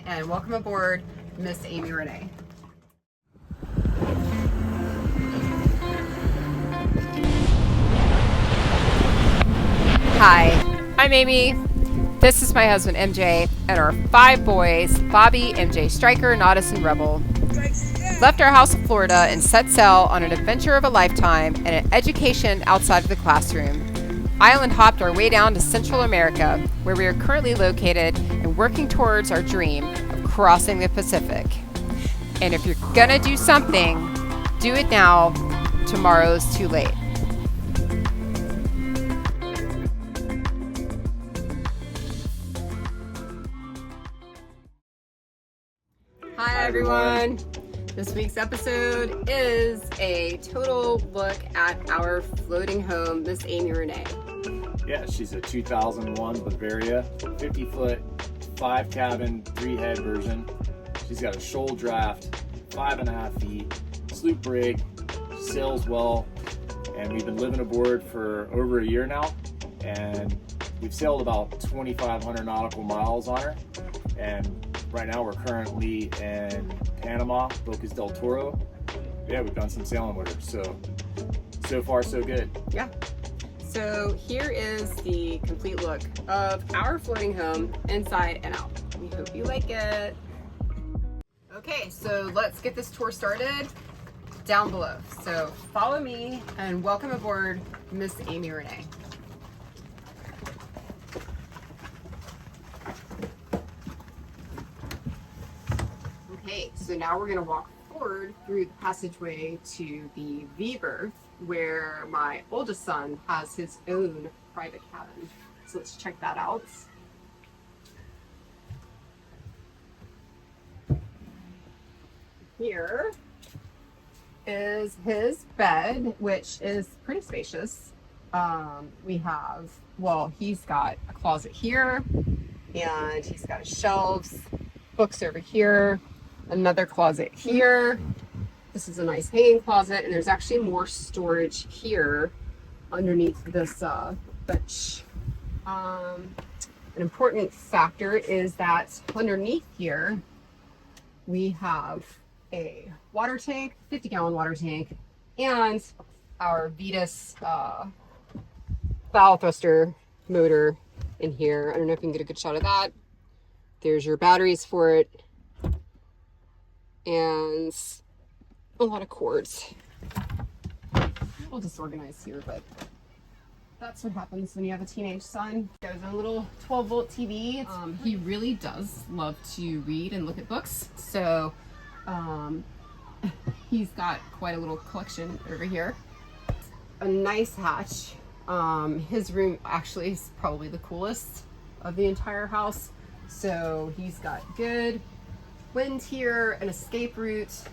and welcome aboard Miss Amy Renee. Hi, I'm Amy. This is my husband MJ and our 5 boys, Bobby, MJ, Striker, Nodus, and Rebel. Left our house in Florida and set sail on an adventure of a lifetime and an education outside of the classroom. Island hopped our way down to Central America, where we are currently located and working towards our dream of crossing the Pacific. And if you're gonna do something, do it now. Tomorrow's too late. Hi everyone! This week's episode is a total look at our floating home, Miss Amy Renee. Yeah, she's a 2001 Bavaria, 50-foot, 5-cabin, 3-head version. She's got a shoal draft, 5.5 feet, sloop rig, sails well, and we've been living aboard for over a year now, and we've sailed about 2,500 nautical miles on her, and right now we're currently in Panama, Bocas del Toro. Yeah, we've done some sailing with her, so far so good. Yeah. So here is the complete look of our floating home inside and out. We hope you like it. Okay, so let's get this tour started down below. So follow me and welcome aboard Miss Amy Renee. Okay, so now we're gonna walk forward through the passageway to the V-berth, where my oldest son has his own private cabin. So let's check that out. Here is his bed, which is pretty spacious. We have, well, he's got a closet here, and he's got shelves, books over here, another closet here. This is a nice hanging closet, and there's actually more storage here underneath this bench. An important factor is that underneath here we have a water tank, 50-gallon water tank, and our Vetus bow thruster motor in here. I don't know if you can get a good shot of that. There's your batteries for it, and a lot of cords. A little disorganized here, but that's what happens when you have a teenage son. He has his own little 12-volt TV. He really does love to read and look at books, so he's got quite a little collection over here. A nice hatch. His room actually is probably the coolest of the entire house, so he's got good wind here, an escape route,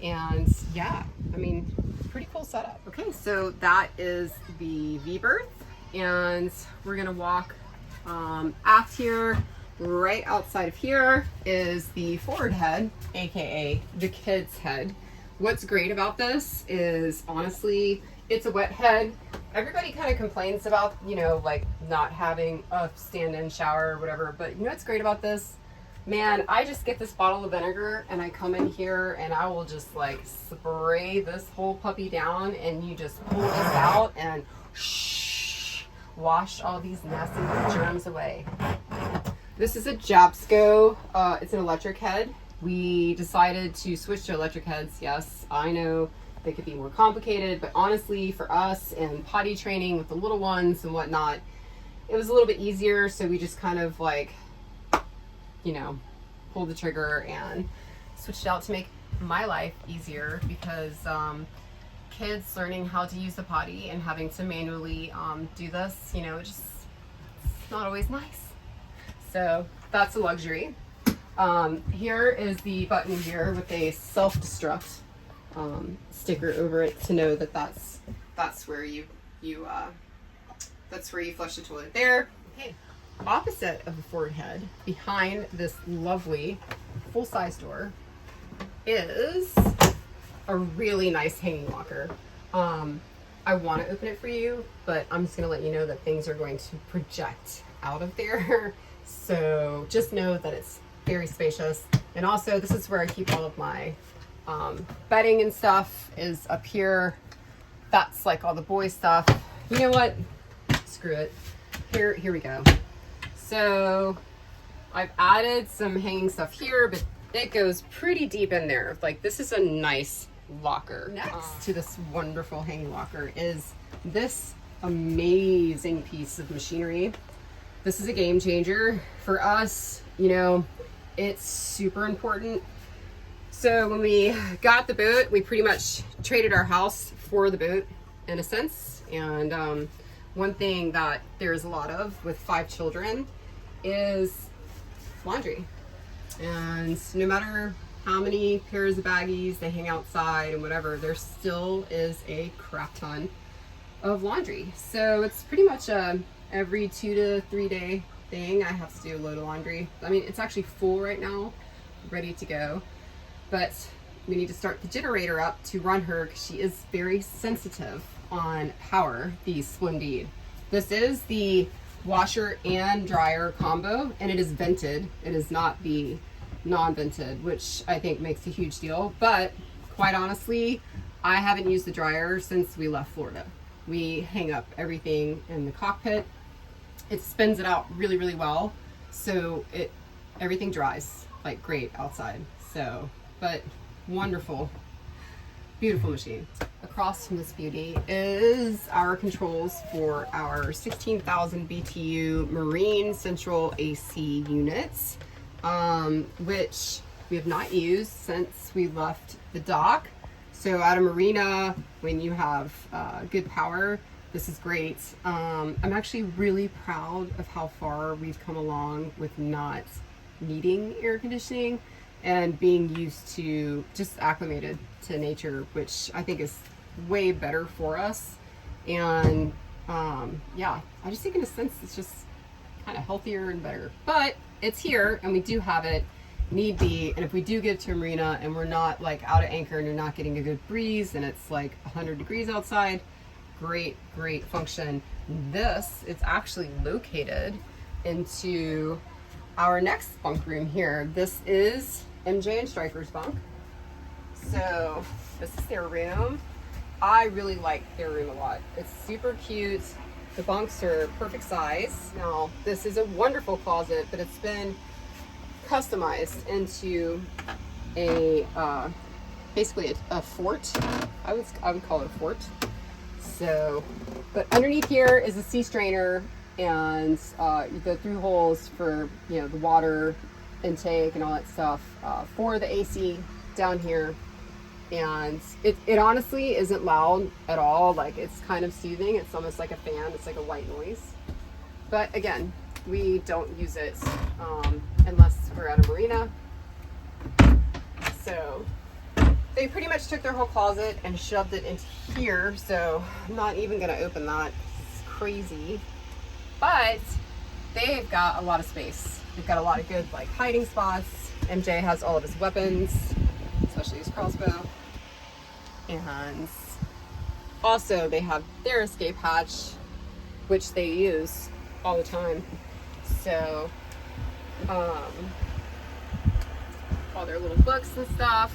and yeah, I mean, pretty cool setup. Okay, so that is the V-berth, and we're gonna walk aft here. Right outside of here is the forward head, aka the kids' head. What's great about this is, honestly, it's a wet head. Everybody kind of complains about, you know, like not having a stand-in shower or whatever, but you know what's great about this? Man, I just get this bottle of vinegar and I come in here and I will just like spray this whole puppy down, and you just pull this out and wash all these nasty germs away. This is a Jabsco. It's an electric head. We decided to switch to electric heads. Yes, I know they could be more complicated, but honestly, for us and potty training with the little ones and whatnot, it was a little bit easier. So we just kind of like, you know, pulled the trigger and switched it out to make my life easier, because kids learning how to use the potty and having to manually do this, you know, it's not always nice. So that's a luxury. Here is the button here with a self-destruct sticker over it to know that that's where you flush the toilet there. Okay. Opposite of the forward head, behind this lovely full-size door, is a really nice hanging locker. I want to open it for you, but I'm just going to let you know that things are going to project out of there So just know that it's very spacious. And also this is where I keep all of my bedding and stuff is up here. That's like all the boy stuff. You know what? Screw it. Here we go. So I've added some hanging stuff here, but it goes pretty deep in there. Like this is a nice locker. Next to this wonderful hanging locker is this amazing piece of machinery. This is a game changer for us. You know, it's super important. So when we got the boat, we pretty much traded our house for the boat in a sense. And one thing that there's a lot of with 5 children is laundry. And no matter how many pairs of baggies they hang outside and whatever, there still is a crap ton of laundry. So it's pretty much a every 2 to 3 day thing. I have to do a load of laundry. I mean, it's actually full right now, ready to go. But we need to start the generator up to run her because she is very sensitive on power, the Splendide. This is the washer and dryer combo, and it is vented. It is not the non-vented, which I think makes a huge deal. But quite honestly, I haven't used the dryer since we left Florida. We hang up everything in the cockpit. It spins it out really, really well. So everything dries like great outside. So, but wonderful, beautiful machine. Across from this beauty is our controls for our 16,000 BTU Marine Central AC units, which we have not used since we left the dock. So at a marina, when you have good power, this is great. I'm actually really proud of how far we've come along with not needing air conditioning and being used to just acclimated to nature, which I think is way better for us. And yeah, I just think in a sense it's just kind of healthier and better. But it's here and we do have it need be, and if we do get to a marina and we're not like out of anchor and you're not getting a good breeze and it's like 100 degrees outside, great function. This is actually located into our next bunk room here. This is MJ and Striker's bunk. So this is their room. I really like their room a lot. It's super cute. The bunks are perfect size. Now this is a wonderful closet, but it's been customized into a basically a fort. I would call it a fort. So, but underneath here is a sea strainer and the through holes for, you know, the water intake and all that stuff for the AC down here. And it honestly isn't loud at all. Like, it's kind of soothing. It's almost like a fan. It's like a white noise. But again, we don't use it unless we're at a marina. So they pretty much took their whole closet and shoved it into here. So I'm not even gonna open that. It's crazy. But they've got a lot of space. They've got a lot of good like hiding spots. MJ has all of his weapons, especially his crossbow. And also they have their escape hatch, which they use all the time. So all their little books and stuff.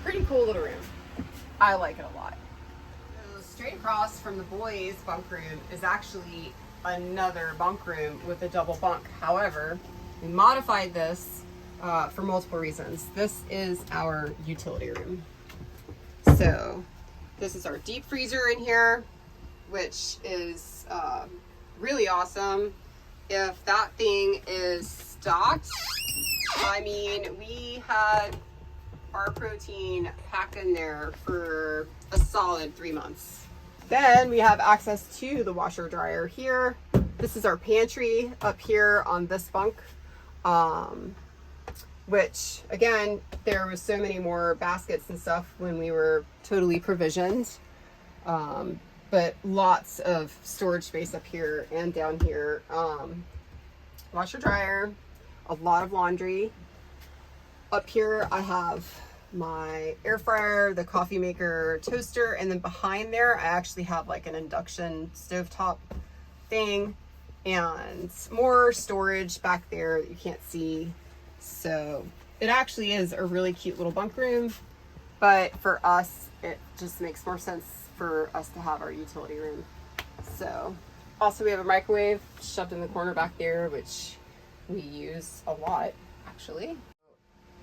Pretty cool little room. I like it a lot. So straight across from the boys' bunk room is actually another bunk room with a double bunk. However, we modified this for multiple reasons. This is our utility room. So this is our deep freezer in here, which is really awesome. If that thing is stocked, I mean, we had our protein packed in there for a solid 3 months. Then we have access to the washer dryer here. This is our pantry up here on this bunk, which again, there was so many more baskets and stuff when we were totally provisioned. But lots of storage space up here and down here. Washer dryer, a lot of laundry. Up here I have my air fryer, the coffee maker, toaster, and then behind there I actually have like an induction stovetop thing and more storage back there that you can't see. So it actually is a really cute little bunk room, but for us it just makes more sense for us to have our utility room. So also we have a microwave shoved in the corner back there, which we use a lot actually.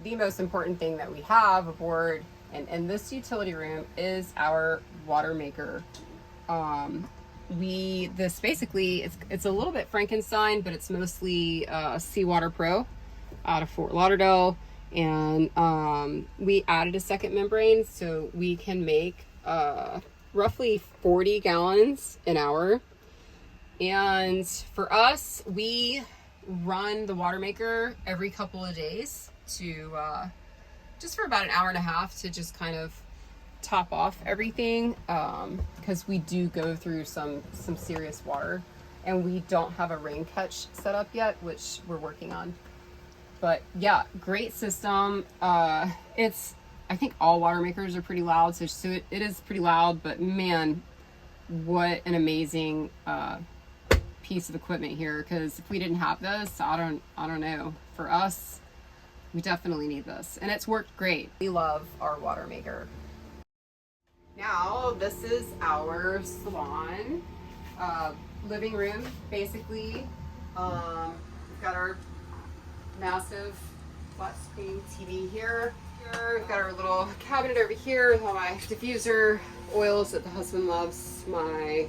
The most important thing that we have aboard and in this utility room is our water maker. This basically, it's a little bit Frankenstein, but it's mostly Seawater Pro out of Fort Lauderdale. And we added a second membrane so we can make roughly 40 gallons an hour. And for us, we run the water maker every couple of days to just for about an hour and a half to just kind of top off everything, because we do go through some serious water, and we don't have a rain catch set up yet, which we're working on. But yeah, great system. I think all water makers are pretty loud, so it is pretty loud, but man, what an amazing piece of equipment here, because if we didn't have this, I don't know, for us, we definitely need this, and it's worked great. We love our water maker. Now this is our salon, living room basically. We've got our massive flat screen TV here. We've got our little cabinet over here with all my diffuser oils that the husband loves, my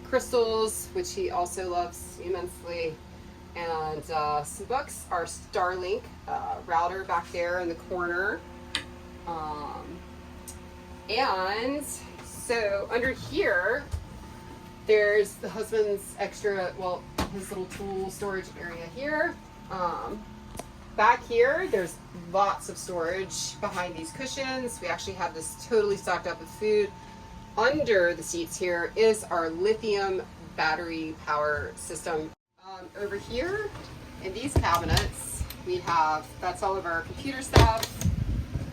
crystals, which he also loves immensely, and some books. Our Starlink router back there in the corner. And so under here, there's the husband's extra, well, his little tool storage area here. Back here, there's lots of storage behind these cushions. We actually have this totally stocked up with food. Under the seats here is our lithium battery power system. Over here in these cabinets, that's all of our computer stuff,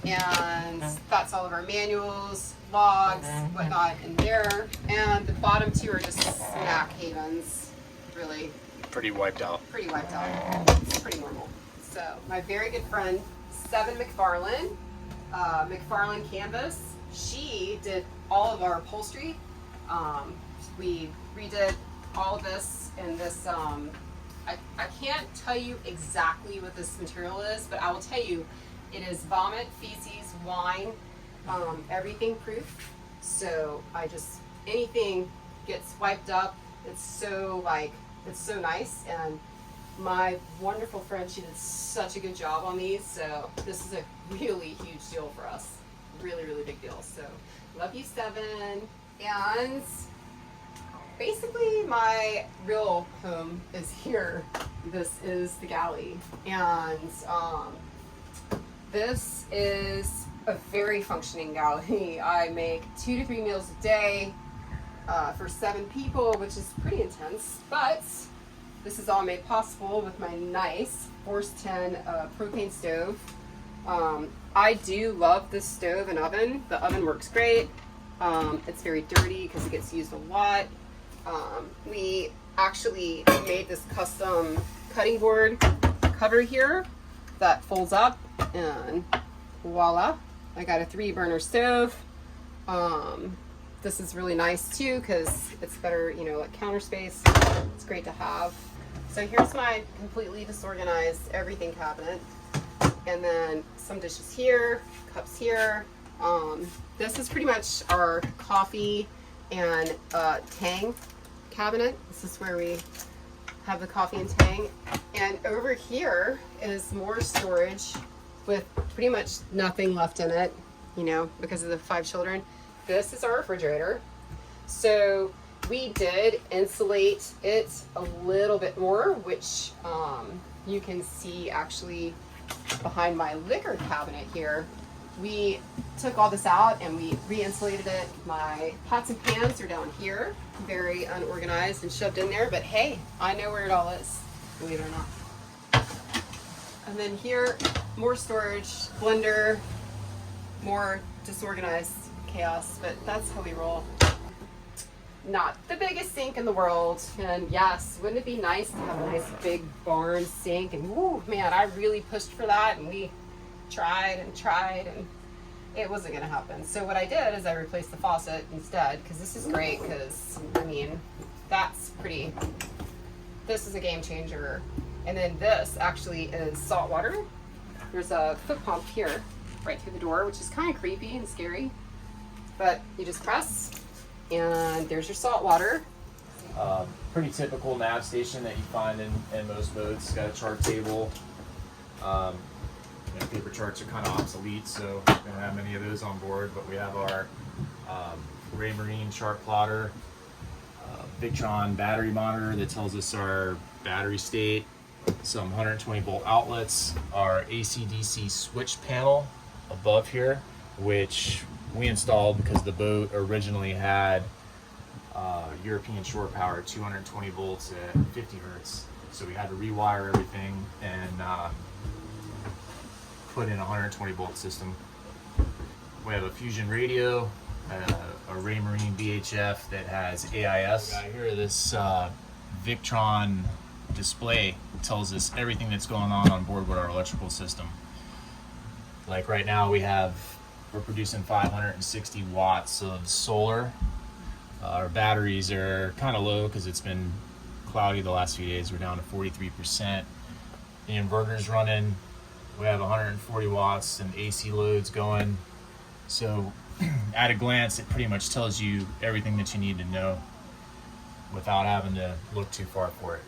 and that's all of our manuals, logs, whatnot in there. And the bottom two are just snack havens, really. Pretty wiped out. It's pretty normal. So my very good friend, Seven McFarlane, McFarlane Canvas, she did all of our upholstery. We redid all of this in this, I can't tell you exactly what this material is, but I will tell you it is vomit, feces, wine, everything proof. So anything gets wiped up. It's so nice. And my wonderful friend, she did such a good job on these. So this is a really huge deal for us. Really, really big deal. So love you, Seven. And basically my real home is here. This is the galley, and this is a very functioning galley. I make 2 to 3 meals a day for 7 people, which is pretty intense, but this is all made possible with my nice Force 10 propane stove. I do love this stove and oven. The oven works great. It's very dirty because it gets used a lot. We actually made this custom cutting board cover here that folds up, and voila, I got a 3-burner stove. This is really nice too because it's better, like counter space. It's great to have. So here's my completely disorganized everything cabinet, and then some dishes here, cups here. This is pretty much our coffee and Tang cabinet. This is where we have the coffee and Tang. And over here is more storage with pretty much nothing left in it, because of the 5 children. This is our refrigerator. So we did insulate it a little bit more, which you can see actually behind my liquor cabinet here. We took all this out and we re-insulated it. My pots and pans are down here, very unorganized and shoved in there, but hey, I know where it all is, believe it or not. And then here, more storage, blender, more disorganized chaos, but that's how we roll. Not the biggest sink in the world, and yes, wouldn't it be nice to have a nice big barn sink? And woo, man, I really pushed for that, and we tried and it wasn't gonna happen. So what I did is I replaced the faucet instead, because this is great, because I mean, this is a game changer. And then this actually is salt water. There's a foot pump here, right through the door, which is kind of creepy and scary, but you just press, and there's your salt water. Pretty typical nav station that you find in most boats. It's got a chart table. Paper charts are kind of obsolete, so we don't have many of those on board, but we have our Raymarine chart plotter, Victron battery monitor that tells us our battery state, some 120 volt outlets, our AC/DC switch panel above here, which we installed because the boat originally had European shore power 220 volts at 50 hertz. So we had to rewire everything and put in a 120 volt system. We have a Fusion radio, a Raymarine VHF that has AIS. Right here, this Victron display tells us everything that's going on board with our electrical system. Like right now we're producing 560 watts of solar. Our batteries are kind of low because it's been cloudy the last few days. We're down to 43%. The inverter's running. We have 140 watts and AC loads going. So at a glance, it pretty much tells you everything that you need to know without having to look too far for it.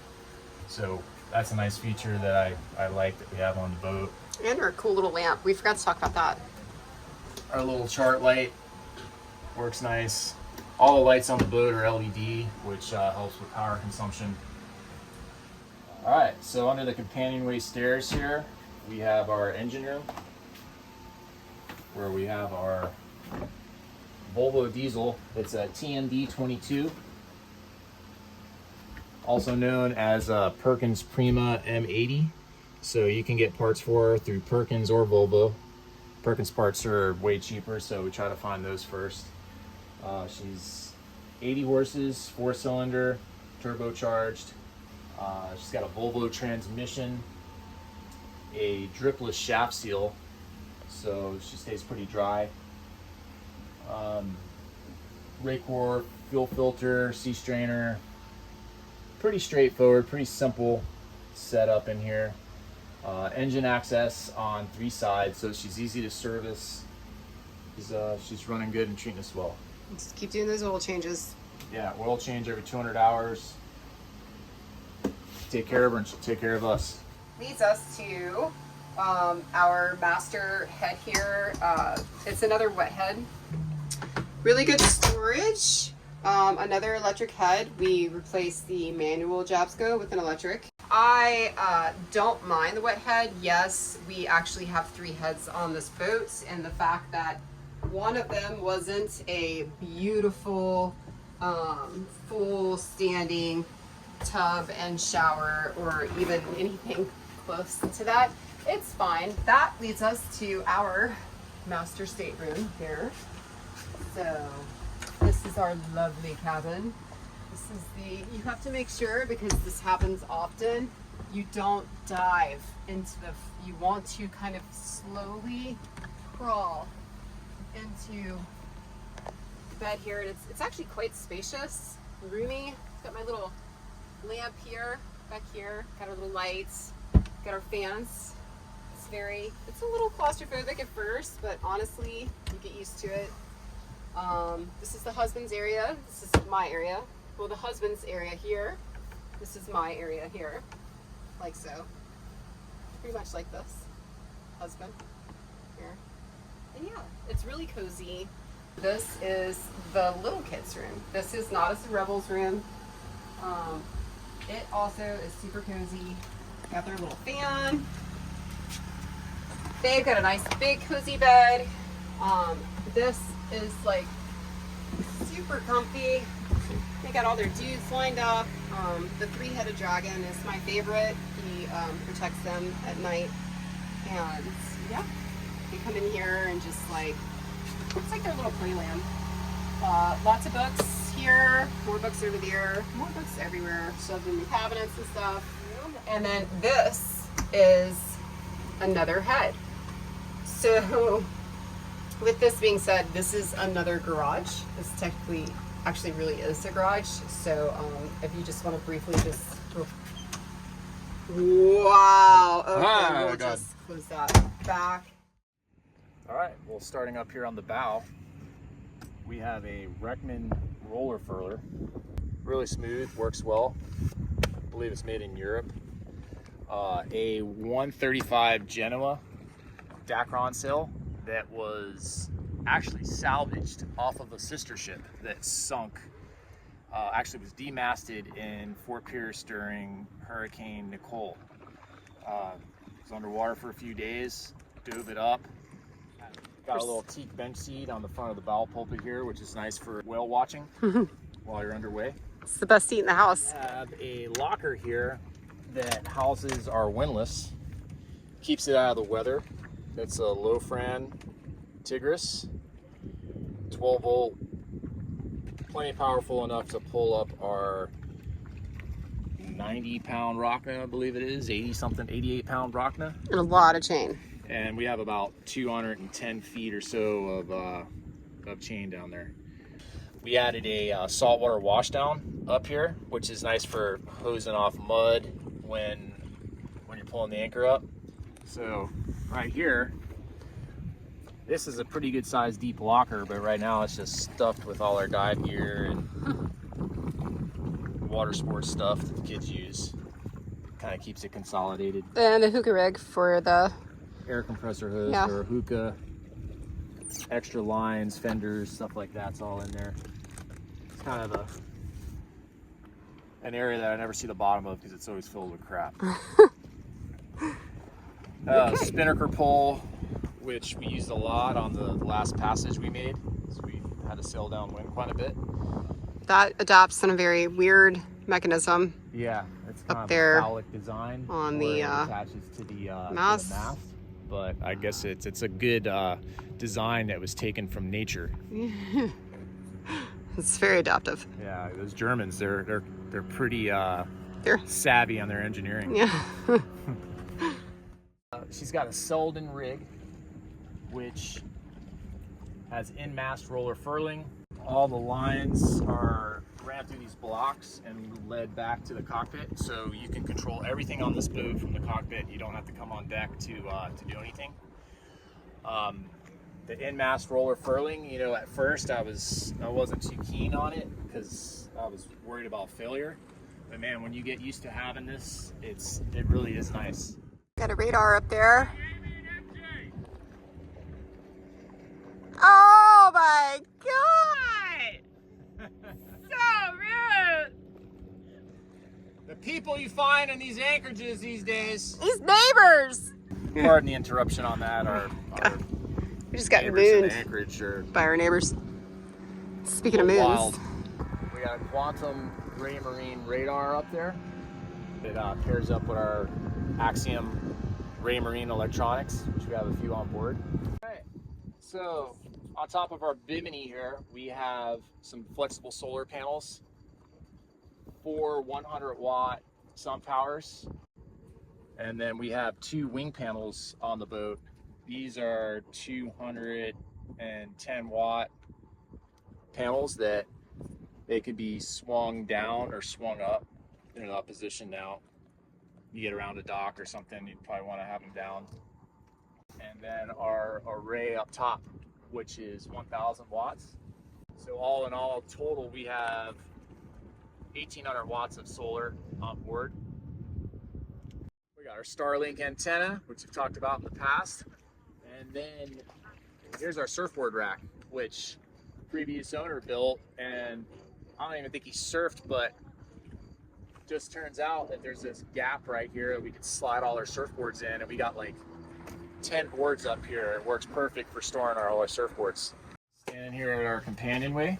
So that's a nice feature that I like that we have on the boat. And our cool little lamp. We forgot to talk about that. Our little chart light works nice. All the lights on the boat are LED, which helps with power consumption. All right, so under the companionway stairs here, we have our engine room, where we have our Volvo diesel. It's a TMD 22, also known as Perkins Prima M80. So you can get parts for her through Perkins or Volvo. Perkins parts are way cheaper, so we try to find those first. She's 80 horses, 4-cylinder, turbocharged. She's got a Volvo transmission, a dripless shaft seal, so she stays pretty dry. Raycor fuel filter, sea strainer. Pretty straightforward, pretty simple setup in here. Engine access on 3 sides, so she's easy to service. She's running good and treating us well. Just keep doing those oil changes. Yeah, oil change every 200 hours. Take care of her and she'll take care of us. Leads us to our master head here. It's another wet head. Really good storage. Another electric head. We replaced the manual Jabsco with an electric. I don't mind the wet head. Yes, we actually have 3 heads on this boat, and the fact that one of them wasn't a beautiful full standing tub and shower or even anything close to that, it's fine. That leads us to our master stateroom here. So this is our lovely cabin. This is you have to make sure, because this happens often, you don't dive into you want to kind of slowly crawl into the bed here. And it's actually quite spacious, roomy. Got my little lamp here, back here, got our little lights, got our fans. It's a little claustrophobic at first, but honestly, you get used to it. This is the husband's area. This is my area. Well, the husband's area here. This is my area here, like so. Pretty much like this. Husband here. And yeah, it's really cozy. This is the little kids' room. This is Nautis and Rebel's room. It also is super cozy. Got their little fan. They've got a nice big cozy bed. This is like super comfy. They got all their dudes lined up. The 3-headed dragon is my favorite. He protects them at night. And yeah, They come in here and just like, it's like their little playland. Lots of books here, more books over there, more books everywhere, shoved in the cabinets and stuff. And then this is another head. So with this being said, this is another garage. This technically actually really is a garage. So if you just want to briefly just, wow, okay, we'll just close that back. All right, well, starting up here on the bow, we have a Reckman roller furler. Really smooth, works well. I believe it's made in Europe. A 135 Genoa Dacron sail that was actually salvaged off of a sister ship that sunk. Actually was demasted in Fort Pierce during Hurricane Nicole. Was underwater for a few days, dove it up. Got a little teak bench seat on the front of the bow pulpit here, which is nice for whale watching while you're underway. It's the best seat in the house. We have a locker here that houses our windlass, keeps it out of the weather. It's a low Fran Tigris, 12 volt, plenty powerful enough to pull up our 90-pound Rockna, I believe it is, 88-pound Rockna. And a lot of chain. And we have about 210 feet or so of chain down there. We added a saltwater washdown up here, which is nice for hosing off mud when you're pulling the anchor up. So right here, this is a pretty good sized deep locker, but right now it's just stuffed with all our dive gear and water sports stuff that the kids use. Kind of keeps it consolidated. And the hookah rig for the Air compressor hose or hookah, extra lines, fenders, stuff like that's all in there. It's kind of an area that I never see the bottom of because it's always filled with crap. Spinnaker pole, which we used a lot on the last passage we made, so we had to sail downwind quite a bit. That adapts in a very weird mechanism. Yeah, it's kind up of there a phallic design on the it attaches to the mast. But I guess it's a good design that was taken from nature. It's very adaptive. Yeah, those Germans, they're pretty They're savvy on their engineering. Yeah. She's got a Selden rig, which has in-mast roller furling. All the lines are ran through these blocks and led back to the cockpit, so you can control everything on this boat from the cockpit. You don't have to come on deck to do anything. The in-mast roller furling, you know, at first I wasn't too keen on it because I was worried about failure. But man, when you get used to having this, it really is nice. Got a radar up there. Oh my God! So rude! The people you find in these anchorages these days. These neighbors! Pardon the interruption on that. Our We just got neighbors in mooned Anchorage are by our neighbors. Speaking of moons. wild. We got a Quantum Ray Marine radar up there. It pairs up with our Axiom Ray Marine electronics, which we have a few on board. All right, so on top of our Bimini here, we have some flexible solar panels, 4 100-watt sun powers, and then we have 2 wing panels on the boat. These are 210-watt panels that they could be swung down or swung up. They're in that position now. You get around a dock or something, you'd probably want to have them down. And then our array up top, which is 1,000 watts. So all in all, total, we have 1,800 watts of solar on board. We got our Starlink antenna, which we've talked about in the past. And then here's our surfboard rack, which previous owner built, and I don't even think he surfed, but just turns out that there's this gap right here that we could slide all our surfboards in, and we got like 10 boards up here. It works perfect for storing all our surfboards. Standing here at our companionway.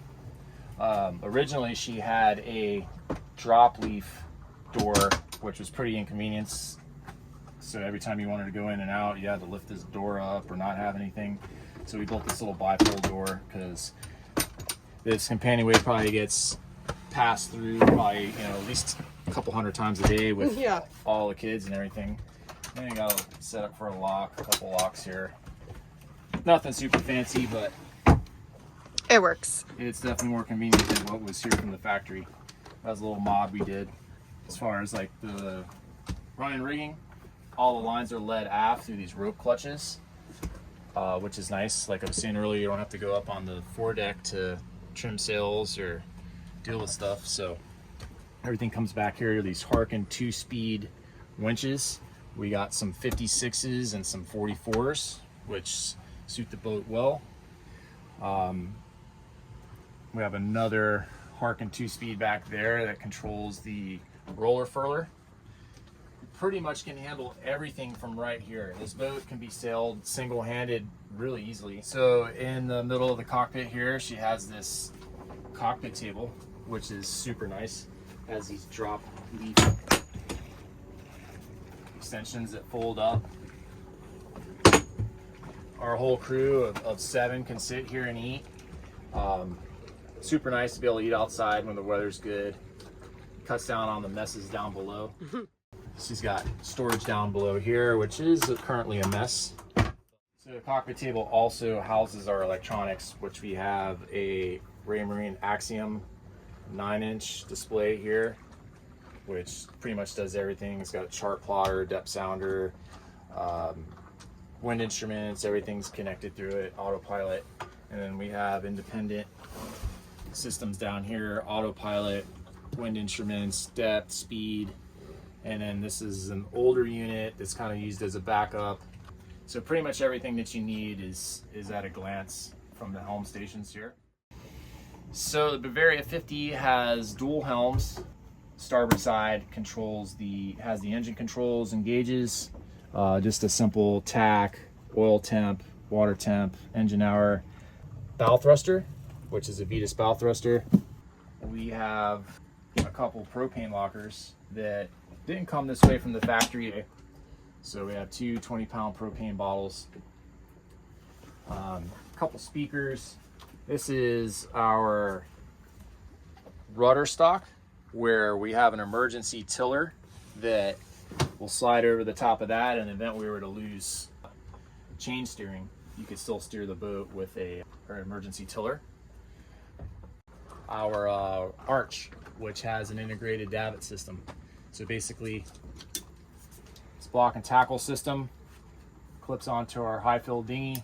Originally she had a drop leaf door, which was pretty inconvenient. So every time you wanted to go in and out, you had to lift this door up or not have anything. So we built this little bifold door because this companionway probably gets passed through probably, you know, at least a couple hundred times a day with all the kids and everything. Then you got to set up for a lock, a couple locks here. Nothing super fancy, but it works. It's definitely more convenient than what was here from the factory. That was a little mod we did. As far as like the running rigging, all the lines are led aft through these rope clutches, which is nice. Like I was saying earlier, you don't have to go up on the foredeck to trim sails or deal with stuff. So everything comes back here. These Harken 2-speed winches. We got some 56s and some 44s, which suit the boat well. We have another Harken 2-speed back there that controls the roller furler. Pretty much can handle everything from right here. This boat can be sailed single-handed really easily. So in the middle of the cockpit here, she has this cockpit table, which is super nice. Has these drop leaf extensions that fold up. Our whole crew of 7 can sit here and eat. Super nice to be able to eat outside when the weather's good. Cuts down on the messes down below. She's got storage down below here, which is currently a mess. So the cockpit table also houses our electronics, which we have a Raymarine Axiom 9-inch display here, which pretty much does everything. It's got a chart plotter, depth sounder, wind instruments, everything's connected through it, autopilot. And then we have independent systems down here, autopilot, wind instruments, depth, speed. And then this is an older unit that's kind of used as a backup. So pretty much everything that you need is at a glance from the helm stations here. So the Bavaria 50 has dual helms. Starboard side has the engine controls and gauges. Just a simple tack, oil temp, water temp, engine hour, bow thruster, which is a Vetus bow thruster. We have a couple propane lockers that didn't come this way from the factory. So we have 2 20-pound propane bottles, a couple speakers. This is our rudder stock, where we have an emergency tiller that will slide over the top of that. In the event we were to lose chain steering, you could still steer the boat with an emergency tiller. Our arch, which has an integrated davit system. So basically, this block and tackle system clips onto our high-fill dinghy.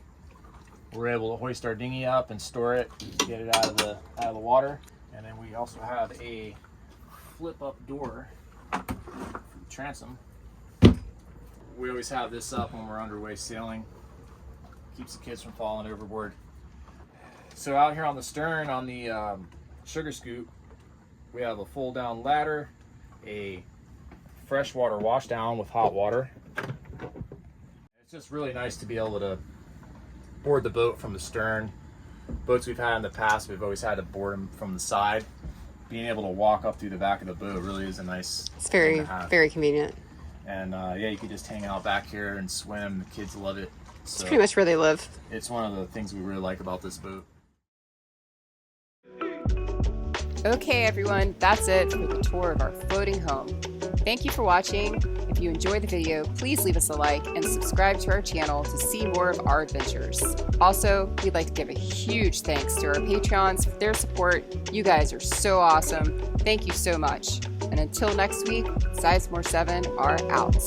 We're able to hoist our dinghy up and store it, get it out of the water. And then we also have a flip-up door for the transom. We always have this up when we're underway sailing. Keeps the kids from falling overboard. So out here on the stern, on the sugar scoop, we have a fold-down ladder, a freshwater washdown with hot water. It's just really nice to be able to board the boat from the stern. Boats we've had in the past, we've always had to board them from the side. Being able to walk up through the back of the boat really is a nice. It's very convenient. And yeah, you can just hang out back here and swim. The kids love it. So it's pretty much where they live. It's one of the things we really like about this boat. Okay, everyone, that's it for the tour of our floating home. Thank you for watching. If you enjoyed the video, please leave us a like and subscribe to our channel to see more of our adventures. Also, we'd like to give a huge thanks to our Patreons for their support. You guys are so awesome. Thank you so much. And until next week, Sizemore 7 are out.